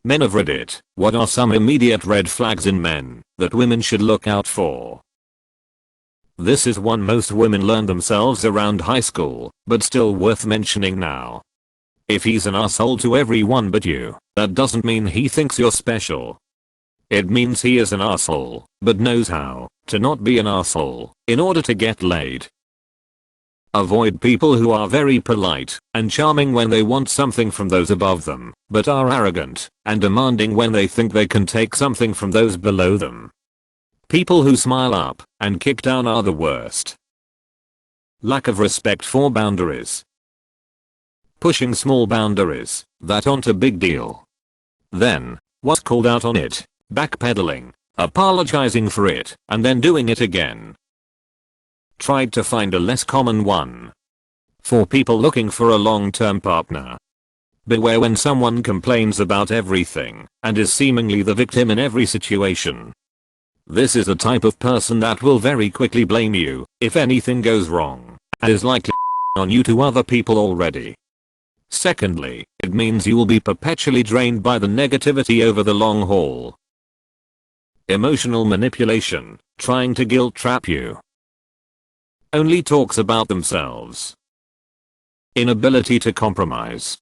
Men of Reddit, what are some immediate red flags in men that women should look out for? This is one most women learn themselves around high school, but still worth mentioning now. If he's an asshole to everyone but you, that doesn't mean he thinks you're special. It means he is an asshole, but knows how to not be an asshole in order to get laid. Avoid people who are very polite and charming when they want something from those above them, but are arrogant and demanding when they think they can take something from those below them. People who smile up and kick down are the worst. Lack of respect for boundaries. Pushing small boundaries that aren't a big deal. Then, was called out on it, backpedaling, apologizing for it, and then doing it again. Tried to find a less common one. For people looking for a long-term partner. Beware when someone complains about everything and is seemingly the victim in every situation. This is a type of person that will very quickly blame you if anything goes wrong and is likely on you to other people already. Secondly, it means you will be perpetually drained by the negativity over the long haul. Emotional manipulation, trying to guilt trap you. Only talks about themselves. Inability to compromise.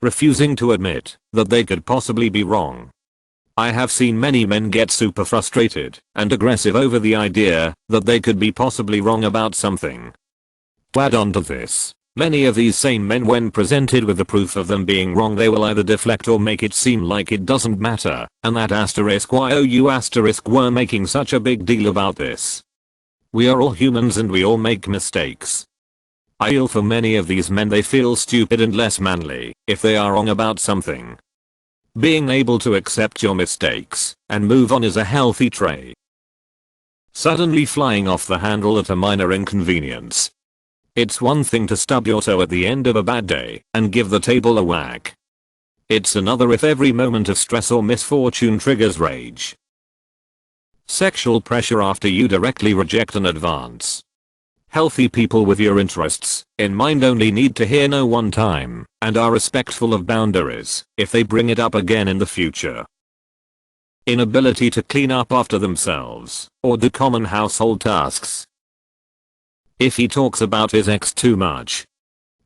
Refusing to admit that they could possibly be wrong. I have seen many men get super frustrated and aggressive over the idea that they could be possibly wrong about something. To add on to this, many of these same men, when presented with the proof of them being wrong, they will either deflect or make it seem like it doesn't matter, and that why you were making such a big deal about this. We are all humans and we all make mistakes. I feel for many of these men, they feel stupid and less manly if they are wrong about something. Being able to accept your mistakes and move on is a healthy trait. Suddenly flying off the handle at a minor inconvenience. It's one thing to stub your toe at the end of a bad day and give the table a whack. It's another if every moment of stress or misfortune triggers rage. Sexual pressure after you directly reject an advance. Healthy people with your interests in mind only need to hear no one time and are respectful of boundaries if they bring it up again in the future. Inability to clean up after themselves or do common household tasks. If he talks about his ex too much.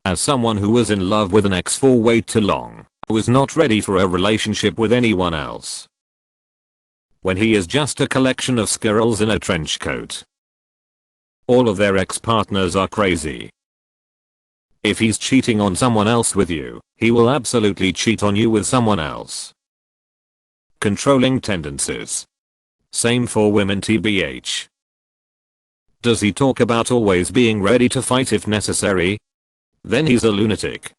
As someone who was in love with an ex for way too long, was not ready for a relationship with anyone else. When he is just a collection of squirrels in a trench coat. All of their ex-partners are crazy. If he's cheating on someone else with you, he will absolutely cheat on you with someone else. Controlling tendencies. Same for women tbh. Does he talk about always being ready to fight if necessary? Then he's a lunatic.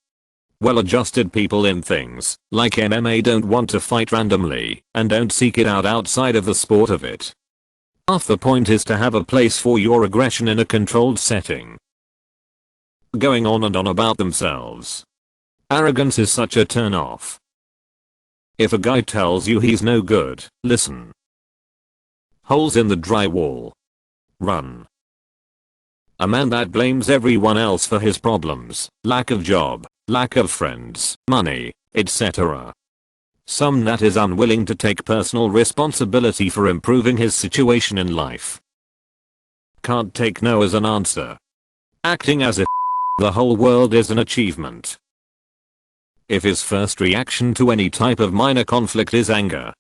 Well-adjusted people in things like MMA don't want to fight randomly and don't seek it out outside of the sport of it. Half the point is to have a place for your aggression in a controlled setting. Going on and on about themselves. Arrogance is such a turn off. If a guy tells you he's no good, listen. Holes in the drywall. Run. A man that blames everyone else for his problems, lack of job, lack of friends, money, etc. Some that is unwilling to take personal responsibility for improving his situation in life. Can't take no as an answer. Acting as if the whole world is an achievement. If his first reaction to any type of minor conflict is anger.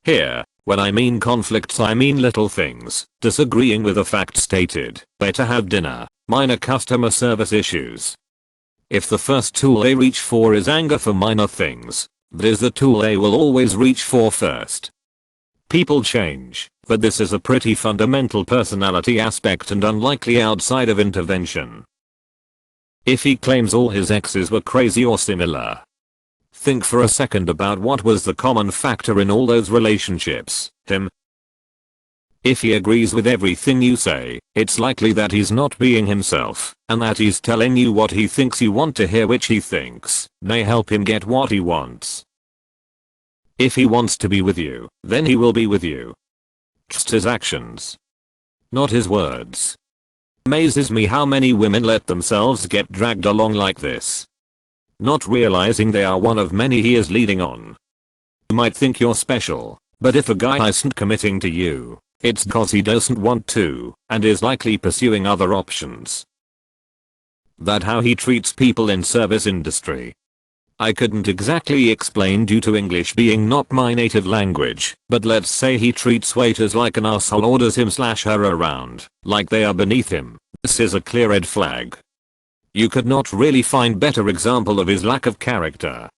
Here, when I mean conflicts I mean little things, disagreeing with a fact stated, where to have dinner, minor customer service issues. If the first tool they reach for is anger for minor things, that is the tool they will always reach for first. People change, but this is a pretty fundamental personality aspect and unlikely outside of intervention. If he claims all his exes were crazy or similar, think for a second about what was the common factor in all those relationships, him. If he agrees with everything you say, it's likely that he's not being himself, and that he's telling you what he thinks you want to hear, which he thinks may help him get what he wants. If he wants to be with you, then he will be with you. Trust his actions, not his words. Amazes me how many women let themselves get dragged along like this, not realizing they are one of many he is leading on. might think you're special, but if a guy isn't committing to you, it's cause he doesn't want to, and is likely pursuing other options. That how he treats people in service industry. I couldn't exactly explain due to English being not my native language, but let's say he treats waiters like an asshole, orders him/her around, like they are beneath him. This is a clear red flag. You could not really find better example of his lack of character.